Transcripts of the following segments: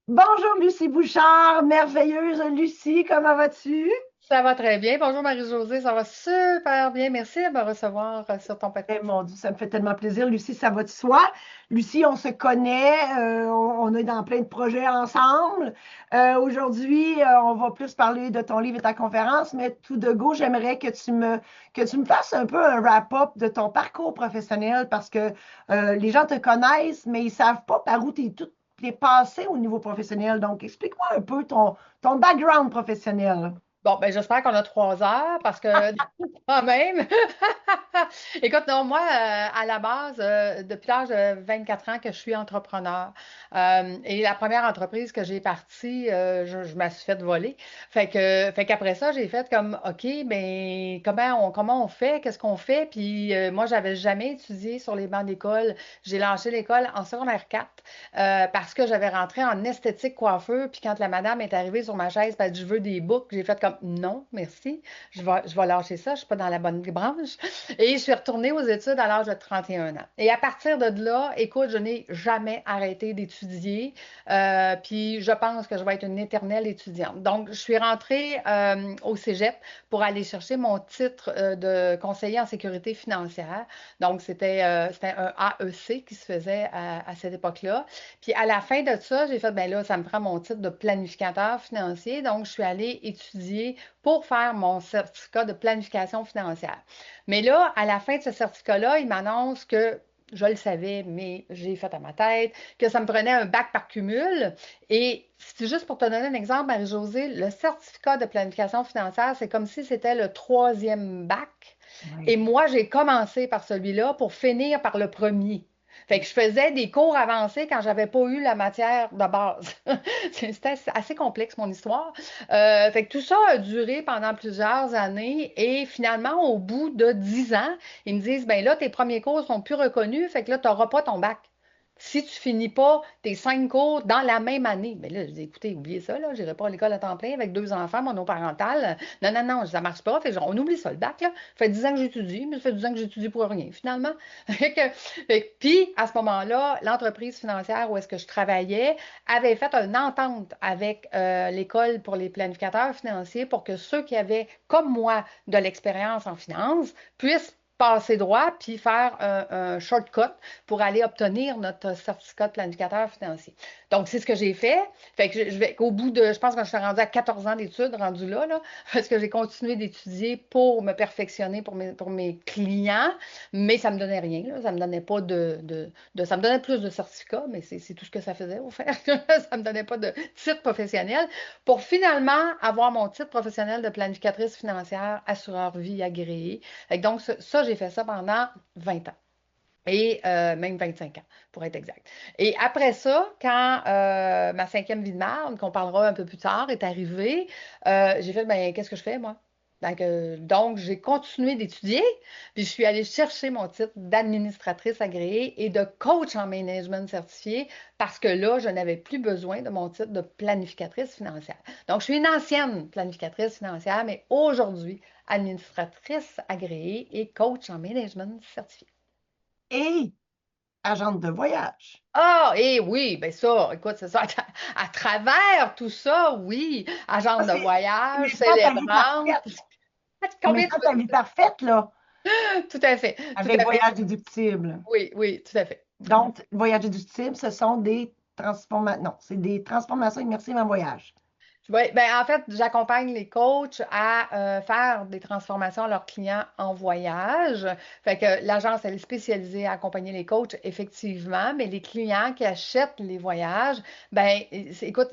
Bonjour Lucie Bouchard, merveilleuse Lucie, comment vas-tu? Ça va très bien. Bonjour Marie-Josée, ça va super bien. Merci de me recevoir sur ton Eh, podcast. mon Dieu, ça me fait tellement plaisir. Lucie, ça va de soi. Lucie, on se connaît, on est dans plein de projets ensemble. Aujourd'hui, on va plus parler de ton livre et ta conférence, mais tout de go, j'aimerais que tu me fasses un peu un wrap-up de ton parcours professionnel parce que les gens te connaissent, mais ils ne savent pas par où t'es passé au niveau professionnel. Donc, explique-moi un peu ton background professionnel. Bon, ben j'espère qu'on a 3 heures parce que quand même. Écoute, non, moi, à la base, depuis l'âge de 24 ans que je suis entrepreneur. Et la première entreprise que j'ai partie, je me suis fait voler. Fait qu'après ça, j'ai fait comme, OK, mais comment on fait? Qu'est-ce qu'on fait? Puis moi, j'avais jamais étudié sur les bancs d'école. J'ai lâché l'école en secondaire 4 parce que j'avais rentré en esthétique coiffeur. Puis quand la madame est arrivée sur ma chaise, elle dit, je veux des boucles, j'ai fait comme, non, merci, je vais lâcher ça, je suis pas dans la bonne branche. Et je suis retournée aux études à l'âge de 31 ans. Et à partir de là, écoute, je n'ai jamais arrêté d'étudier. Puis je pense que je vais être une éternelle étudiante. Donc, je suis rentrée au Cégep pour aller chercher mon titre de conseiller en sécurité financière. Donc, c'était un AEC qui se faisait à cette époque-là. Puis à la fin de ça, j'ai fait, ben là, ça me prend mon titre de planificateur financier. Donc, je suis allée étudier pour faire mon certificat de planification financière. Mais là, à la fin de ce certificat-là, il m'annonce que je le savais, mais j'ai fait à ma tête que ça me prenait un bac par cumul. Et c'est juste pour te donner un exemple, Marie-Josée, le certificat de planification financière, c'est comme si c'était le troisième bac. Et Oui. moi, j'ai commencé par celui-là pour finir par le premier. Fait que je faisais des cours avancés quand j'avais pas eu la matière de base. C'était assez complexe, mon histoire. Fait que tout ça a duré pendant plusieurs années et finalement, au bout de 10 ans, ils me disent, ben là, tes premiers cours sont plus reconnus, fait que là, tu n'auras pas ton bac. Si tu finis pas tes 5 cours dans la même année, ben là, je dis, écoutez, oubliez ça, là, je n'irai pas à l'école à temps plein avec 2 enfants monoparentales. Non, non, non, ça marche pas. Fait que on oublie ça, le bac, là. Ça fait 10 ans que j'étudie, mais ça fait 10 ans que j'étudie pour rien, finalement. Puis, à ce moment-là, l'entreprise financière où est-ce que je travaillais avait fait une entente avec l'école pour les planificateurs financiers pour que ceux qui avaient, comme moi, de l'expérience en finance puissent passer droit puis faire un shortcut pour aller obtenir notre certificat de planificateur financier. Donc, c'est ce que j'ai fait. Fait que au bout de, je pense que je suis rendue à 14 ans d'études, rendue là, parce que j'ai continué d'étudier pour me perfectionner pour mes clients, mais ça me donnait rien, là. Ça me donnait pas ça me donnait plus de certificats, mais c'est tout ce que ça faisait au fait. Ça me donnait pas de titre professionnel pour finalement avoir mon titre professionnel de planificatrice financière, assureur vie agréé. Donc, ça, j'ai fait ça pendant 20 ans. Et même 25 ans, pour être exact. Et après ça, quand ma cinquième vie de marde, qu'on parlera un peu plus tard, est arrivée, j'ai fait, ben, qu'est-ce que je fais, moi? Donc, j'ai continué d'étudier, puis je suis allée chercher mon titre d'administratrice agréée et de coach en management certifié parce que là, je n'avais plus besoin de mon titre de planificatrice financière. Donc, je suis une ancienne planificatrice financière, mais aujourd'hui, administratrice agréée et coach en management certifié. Et agente de voyage. Ah, et oui, ben ça, écoute, c'est ça. À travers tout ça, oui, Ça, agente de c'est voyage, maintenant ta vie célébrante. parfaite. C'est Combien tu maintenant ta vie veux? parfaite, là, Tout à fait, tout avec à fait. voyage déductible. Oui, oui, tout à fait. Donc, voyage déductible, ce sont des transformations. Non, c'est des transformations immersives en voyage. Oui, ben en fait, j'accompagne les coachs à faire des transformations à leurs clients en voyage. Fait que l'agence, elle est spécialisée à accompagner les coachs, effectivement, mais les clients qui achètent les voyages, ben, écoute,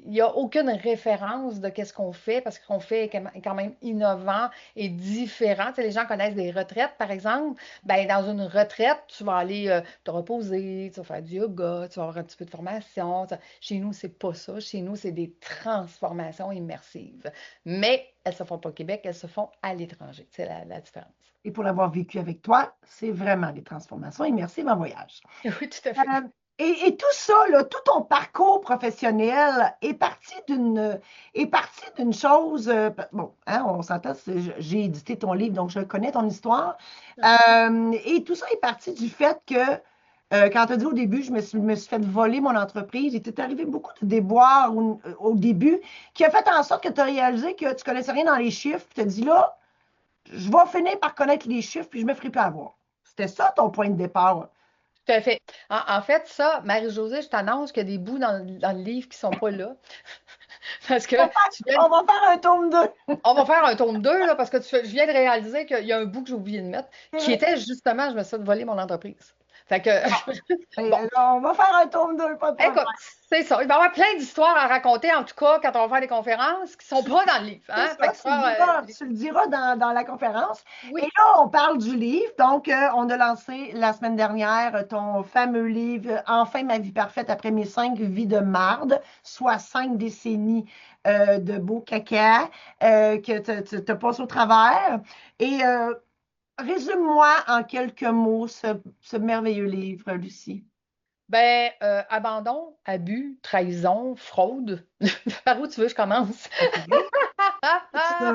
il n'y a aucune référence de qu'est-ce qu'on fait parce qu'on fait est quand même innovant et différent. Tu sais, les gens connaissent des retraites, par exemple. Ben, dans une retraite, tu vas aller te reposer, tu vas faire du yoga, tu vas avoir un petit peu de formation. Chez nous, c'est pas ça. Chez nous, c'est des transformations immersives. Mais elles se font pas au Québec, elles se font à l'étranger. C'est la différence. Et pour l'avoir vécu avec toi, c'est vraiment des transformations immersives en voyage. Oui, tout à fait. Euh, et tout ça, là, tout ton parcours professionnel est parti d'une chose. Bon, hein, on s'entend, j'ai édité ton livre, donc je connais ton histoire. Et tout ça est parti du fait que Quand tu as dit au début, me suis fait voler mon entreprise, il t'est arrivé beaucoup de déboires au début qui a fait en sorte que tu as réalisé que tu ne connaissais rien dans les chiffres, puis tu as dit là, je vais finir par connaître les chiffres, puis je ne me ferai plus avoir. C'était ça ton point de départ. Tout à fait. En fait, ça, Marie-Josée, je t'annonce qu'il y a des bouts dans le livre qui sont pas là. Parce que tu viens, On va faire un tome 2. on va faire un tome 2 là, parce que je viens de réaliser qu'il y a un bout que j'ai oublié de mettre, qui était justement, je me suis fait voler mon entreprise. Fait que, bon, On va faire un tome 2, pas de problème. écoute, c'est ça. Il va y avoir plein d'histoires à raconter, en tout cas, quand on va faire des conférences qui sont pas dans le livre. C'est Hein? Fait ça, que ça, tu le diras dans la conférence. Et oui. là, on parle du livre. Donc, on a lancé la semaine dernière ton fameux livre Enfin ma vie parfaite après mes 5 vies de marde, soit 5 décennies de beau caca que tu passes au travers. Et résume-moi en quelques mots ce merveilleux livre, Lucie. Ben, abandon, abus, trahison, fraude. Par où tu veux que je commence? OK. Ça,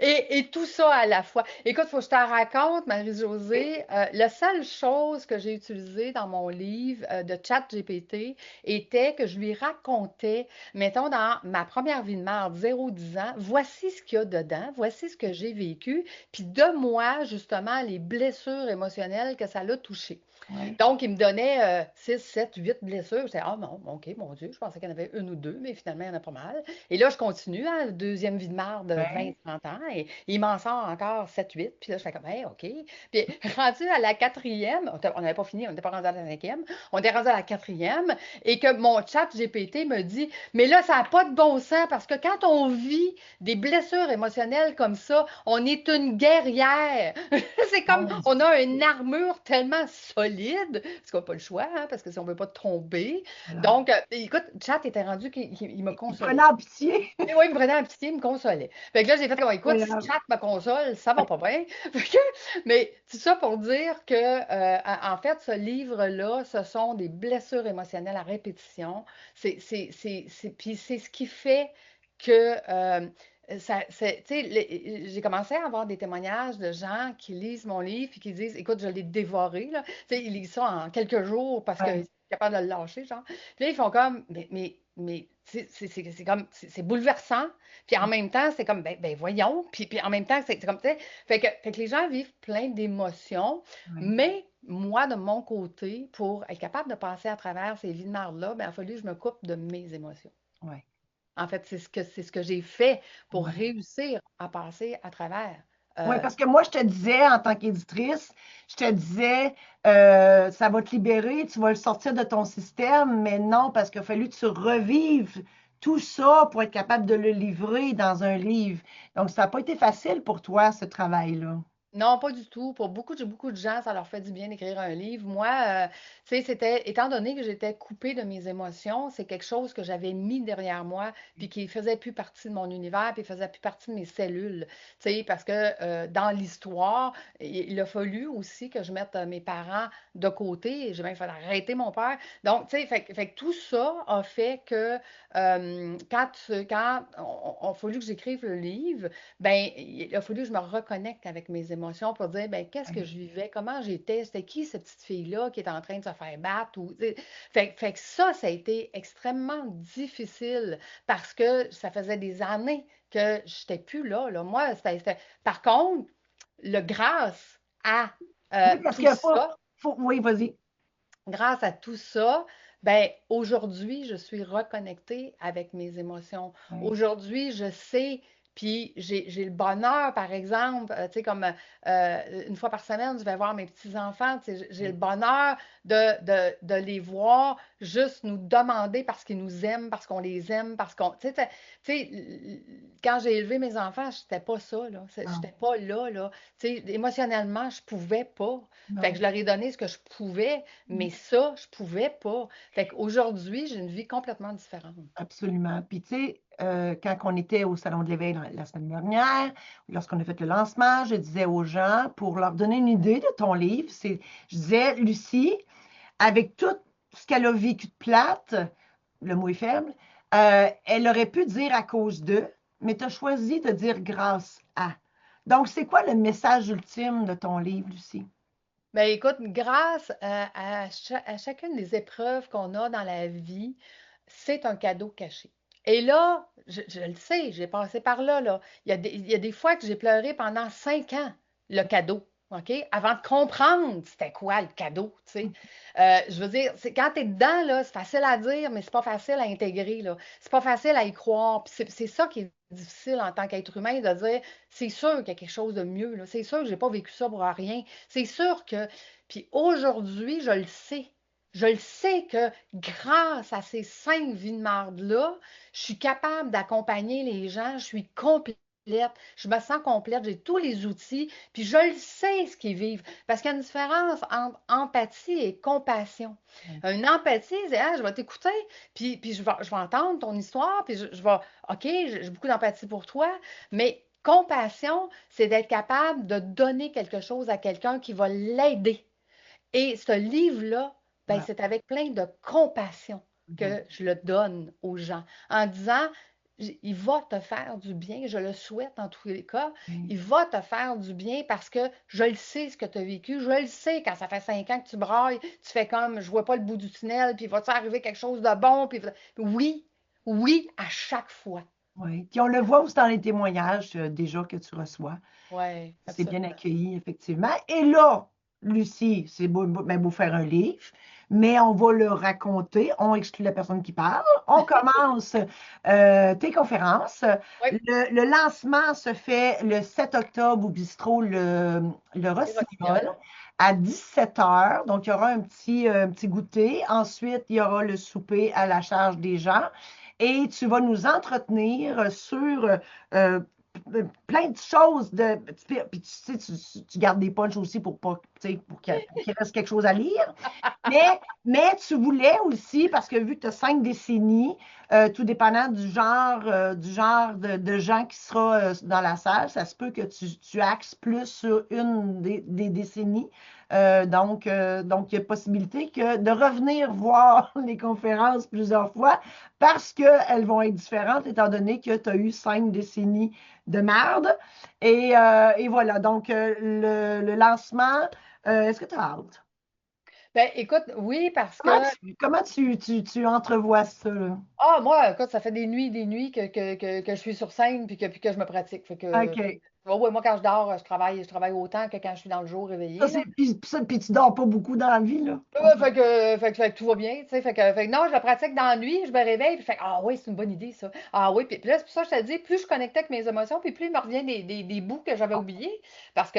Et tout ça à la fois. Écoute, il faut que je te raconte, Marie-Josée, la seule chose que j'ai utilisée dans mon livre de chat GPT était que je lui racontais, mettons, dans ma première vie de mère, 0-10 ans, voici ce qu'il y a dedans, voici ce que j'ai vécu, puis de moi, justement, les blessures émotionnelles que ça l'a touché. oui. Donc, il me donnait 6, 7, 8 blessures. J'étais, ah non, OK, mon Dieu, je pensais qu'il y en avait une ou deux, mais finalement, il y en a pas mal. Et là, je continue, hein, deuxième vie de mère de 20, Oui. 30 ans, et il m'en sort encore 7, 8. Puis là, je fais comme, hey, OK. Puis rendu à la quatrième, on n'avait pas fini, on n'était pas rendu à la cinquième, on était rendu à la quatrième, et que mon chat GPT me dit, mais là, ça n'a pas de bon sens, parce que quand on vit des blessures émotionnelles comme ça, on est une guerrière. C'est comme, Mon on a une Dieu. armure tellement solide, parce qu'on n'a pas le choix, hein, parce que si on ne veut pas te tromper. Alors, Donc, écoute, Chat était rendu qu'il me il consolait. prenait en pitié. Et oui, il me prenait un petit, il me consolait. Fait que là, j'ai fait comme, écoute, si Incroyable. Chat me console, ça va pas bien. Fait mais tout ça pour dire que, en fait, ce livre-là, ce sont des blessures émotionnelles à répétition. Puis c'est ce qui fait que tu sais, j'ai commencé à avoir des témoignages de gens qui lisent mon livre et qui disent, écoute, je l'ai dévoré, là. Tu sais, ils lisent ça en quelques jours parce qu'ils Ouais. sont capables de le lâcher, genre. Puis là, ils font comme, mais c'est comme, c'est bouleversant. Puis en même temps, c'est comme, ben voyons. Puis en même temps, c'est comme, tu sais, fait que les gens vivent plein d'émotions. Ouais. Mais moi, de mon côté, pour être capable de passer à travers ces vies de marde-là, ben, il a fallu que je me coupe de mes émotions. Ouais. En fait, c'est ce que j'ai fait pour Ouais. réussir à passer à travers. Ouais, Euh, parce que moi, je te disais, en tant qu'éditrice, je te disais, ça va te libérer, tu vas le sortir de ton système, mais non, parce qu'il a fallu que tu revives tout ça pour être capable de le livrer dans un livre. Donc, ça n'a pas été facile pour toi, ce travail-là. Non, pas du tout. Pour beaucoup de gens, ça leur fait du bien d'écrire un livre. Moi, tu sais, étant donné que j'étais coupée de mes émotions, c'est quelque chose que j'avais mis derrière moi, puis qui faisait plus partie de mon univers, puis faisait plus partie de mes cellules. Tu sais, parce que dans l'histoire, il a fallu aussi que je mette mes parents de côté. J'ai même fallu arrêter mon père. Donc, tu sais, fait que tout ça a fait que quand on a fallu que j'écrive le livre, ben, il a fallu que je me reconnecte avec mes émotions pour dire, ben, qu'est-ce que Ouais. je vivais, comment j'étais, c'était qui cette petite fille-là qui est en train de se faire battre. Ou, fait que ça a été extrêmement difficile parce que ça faisait des années que je n'étais plus là, là. Moi, par contre, grâce à Oui, parce tout que ça, oui, vas-y. grâce à tout ça, ben aujourd'hui, je suis reconnectée avec mes émotions. Oui. Aujourd'hui, je sais, puis j'ai le bonheur, par exemple, tu sais, comme une fois par semaine, je vais voir mes petits-enfants, tu sais, j'ai le Oui. bonheur de les voir juste nous demander parce qu'ils nous aiment, parce qu'on les aime, parce qu'on, quand j'ai élevé mes enfants, je n'étais pas ça, là. Je Non, n'étais pas là, là. Tu sais, émotionnellement, je pouvais pas. Fait que non. je leur ai donné ce que je pouvais, mais ça, je pouvais pas. Fait qu'aujourd'hui, j'ai une vie complètement différente. Absolument. Puis, tu sais, quand on était au Salon de l'Éveil la semaine dernière, lorsqu'on a fait le lancement, je disais aux gens, pour leur donner une idée de ton livre, je disais, Lucie, avec tout ce qu'elle a vécu de plate, le mot est faible, elle aurait pu dire à cause de, mais tu as choisi de dire grâce à. Donc, c'est quoi le message ultime de ton livre, Lucie? Ben écoute, grâce à chacune des épreuves qu'on a dans la vie, c'est un cadeau caché. Et là, je le sais, j'ai passé par là, là. Il y a des fois que j'ai pleuré pendant 5 ans le cadeau, OK? Avant de comprendre c'était quoi le cadeau, tu sais. Je veux dire, quand tu es dedans, là, c'est facile à dire, mais c'est pas facile à intégrer, là. C'est pas facile à y croire. Puis c'est ça qui est difficile en tant qu'être humain, de dire, c'est sûr qu'il y a quelque chose de mieux, là. C'est sûr que j'ai pas vécu ça pour rien. C'est sûr que. Puis aujourd'hui, je le sais. Je le sais que grâce à ces 5 vies de marde-là, je suis capable d'accompagner les gens, je suis complète, je me sens complète, j'ai tous les outils, puis je le sais ce qu'ils vivent. Parce qu'il y a une différence entre empathie et compassion. Ouais. Une empathie, c'est ah, je vais t'écouter, puis je vais entendre ton histoire, puis je vais, OK, j'ai beaucoup d'empathie pour toi, mais compassion, c'est d'être capable de donner quelque chose à quelqu'un qui va l'aider. Et ce livre-là, ben, Ouais. c'est avec plein de compassion Mhm. que je le donne aux gens, en disant, il va te faire du bien, je le souhaite en tous les cas, Ouais. il va te faire du bien parce que je le sais ce que tu as vécu, je le sais quand ça fait 5 ans que tu brailles, tu fais comme, je vois pas le bout du tunnel, puis va-tu arriver quelque chose de bon, puis oui, oui, à chaque fois. Ouais. Puis on le voit aussi dans les témoignages déjà que tu reçois. Oui, C'est bien absolument. accueilli, effectivement. Et là, Lucie, c'est beau faire un livre, mais on va le raconter. On exclut la personne qui parle. On commence tes conférences. Oui, Le lancement se fait le 7 octobre au bistrot le les Rossignol rossignols. à 17 heures. Donc, il y aura un petit goûter. Ensuite, il y aura le souper à la charge des gens. Et tu vas nous entretenir sur euh, plein de choses puis tu sais, tu gardes des punchs aussi pour pas, tu sais, pour qu'il reste quelque chose à lire. Mais tu voulais aussi, parce que vu que tu as 5 décennies, tout dépendant du genre de gens qui sera dans la salle, ça se peut que tu axes plus sur une des décennies. Donc, il y a possibilité que de revenir voir les conférences plusieurs fois parce qu'elles vont être différentes, étant donné que tu as eu 5 décennies de merde. Et voilà, donc le lancement, est-ce que tu as hâte? Ben, écoute, oui, parce Comment que tu entrevois ça, là? ah, moi, écoute, ça fait des nuits que je suis sur scène puis que je me pratique. Fait que, OK. ouais, ouais, moi, quand je dors, je travaille autant que quand je suis dans le jour Ça, réveillée, là. puis tu dors pas beaucoup dans la vie, là. Ouais, fait que tout va bien, tu sais. Fait que non, je le pratique dans la nuit, je me réveille, puis ah oui, c'est une bonne idée, ça. Ah oui, puis là, c'est pour ça que je te dis, plus je connectais avec mes émotions, puis plus il me revient des bouts que j'avais oubliés. Parce que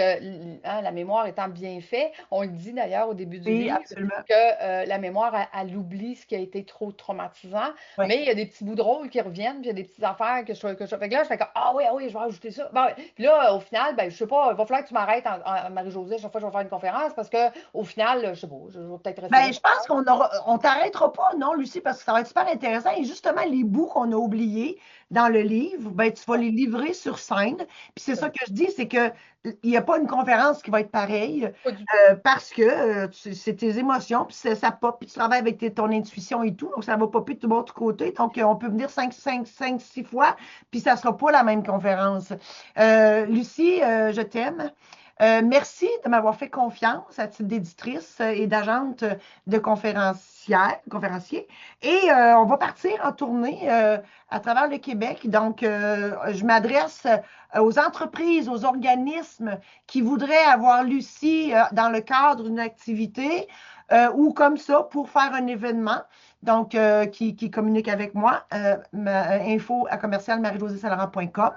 hein, la mémoire étant bien faite, on le dit d'ailleurs au début du Oui, livre, absolument. que la mémoire, elle oublie ce qui a été trop traumatisant, Oui. mais il y a des petits bouts drôles qui reviennent, puis il y a des petites affaires que je fais que là, je fais comme, ah oui, je vais ajouter ça. Bon, puis là, au final, ben, je sais pas, il va falloir que tu m'arrêtes, Marie-Josée, chaque fois que je vais faire une conférence, parce que au final, je sais pas, je vais peut-être rester là. Ben, je pense on t'arrêtera pas, non, Lucie, parce que ça va être super intéressant. Et justement, les bouts qu'on a oubliés dans le livre, ben, tu vas Ouais, les livrer sur scène. Puis c'est c'est ça ça. que je dis, c'est que il n'y a pas une conférence qui va être pareille Pas du tout. parce que c'est tes émotions, puis ça pop, puis tu travailles avec ton intuition et tout, donc ça va popper de tout bon de côté. Donc, on peut venir 5, 6 fois, puis ça ne sera pas la même conférence. Lucie, je t'aime. Merci de m'avoir fait confiance à titre d'éditrice et d'agente de conférencier. Et on va partir en tournée à travers le Québec. Donc, je m'adresse aux entreprises, aux organismes qui voudraient avoir Lucie dans le cadre d'une activité ou comme ça pour faire un événement. Donc, qui communique avec moi, info à commercial marie-josée-saint-laurent.com.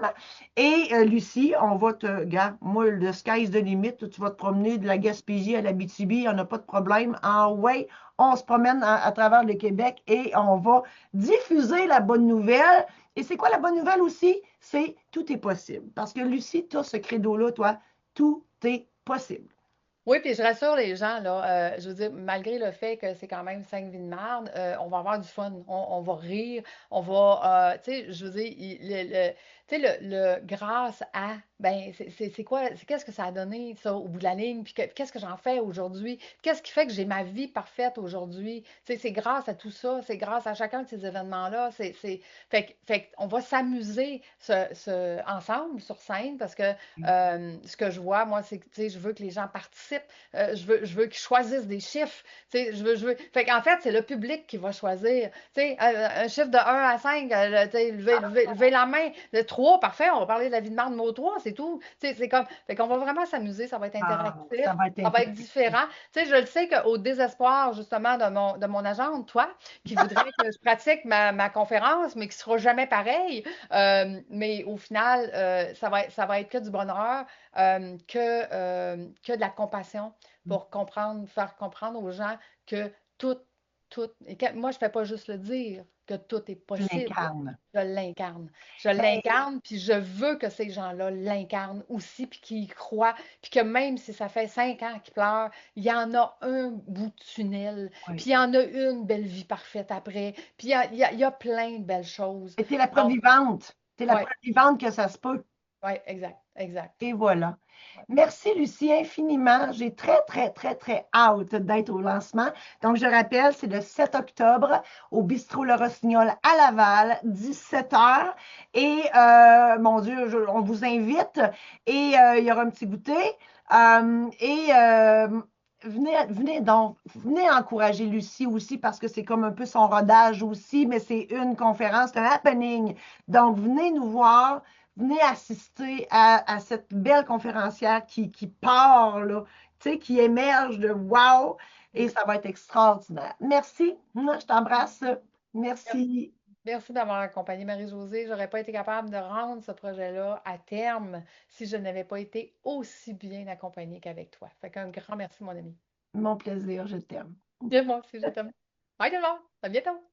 Et Lucie, on va gars, moi, le sky is the limit. Tu vas te promener de la Gaspésie à l'Abitibi, il n'y en a pas de problème. En way, on se promène à travers le Québec et on va diffuser la bonne nouvelle. Et c'est quoi la bonne nouvelle aussi? C'est tout est possible. Parce que Lucie, tu as ce credo-là, toi, tout est possible. Oui, puis je rassure les gens, là, je veux dire, malgré le fait que c'est quand même 5 vies de marde, on va avoir du fun, on va rire, on va, tu sais, je veux dire, tu sais, grâce à, ben, c'est quoi, c'est qu'est-ce que ça a donné, ça, au bout de la ligne, puis qu'est-ce que j'en fais aujourd'hui, qu'est-ce qui fait que j'ai ma vie parfaite aujourd'hui, tu sais, c'est grâce à tout ça, c'est grâce à chacun de ces événements-là, on va s'amuser ensemble sur scène, parce que ce que je vois, moi, c'est que, tu sais, je veux que les gens participent participe. Je veux qu'ils choisissent des chiffres. Tu sais, Fait qu'en fait, c'est le public qui va choisir. Tu sais, un chiffre de 1 à 5, tu sais, levez la main. De 3, parfait, on va parler de la vie de Marde mot 3, c'est tout. Tu sais, c'est comme. Fait qu'on va vraiment s'amuser, ça va être Ah, interactif, ça va être ça va être intéressant. différent. Tu sais, je le sais qu'au désespoir, justement, de mon agente, toi, qui voudrait que je pratique ma conférence, mais qui sera jamais pareil. Mais au final, ça va être que du bonheur, que de la compassion pour comprendre, faire comprendre aux gens que tout, moi, je ne fais pas juste le dire, que tout est Je possible. l'incarne. Je l'incarne. Je Ben, l'incarne, puis je veux que ces gens-là l'incarnent aussi, puis qu'ils y croient, puis que même si ça fait 5 ans qu'ils pleurent, il y en a un bout de tunnel, oui. puis il y en a une belle vie parfaite après, puis il y a plein de belles choses. Et t'es la preuve Donc, vivante. T'es la ouais, preuve vivante que ça se peut. ouais, exact, exact. Et voilà. Ouais. Merci, Lucie, infiniment. J'ai très, très, très, très hâte d'être au lancement. Donc, je rappelle, c'est le 7 octobre au Bistrot Le Rossignol à Laval, 17 heures. Et, mon Dieu, on vous invite. Et il y aura un petit goûter. Et venez donc, venez encourager Lucie aussi parce que c'est comme un peu son rodage aussi, mais c'est une conférence, c'est un happening. Donc, venez nous voir. Venez assister à cette belle conférencière qui part, là, tu sais, qui émerge de wow, et ça va être extraordinaire. Merci. Je t'embrasse. Merci. Merci d'avoir accompagné Marie-Josée. J'aurais pas été capable de rendre ce projet-là à terme si je n'avais pas été aussi bien accompagnée qu'avec toi. Fait qu'un grand merci, mon ami. Mon plaisir, je t'aime. Bien, moi aussi, je t'aime. Bye tout le monde. À bientôt.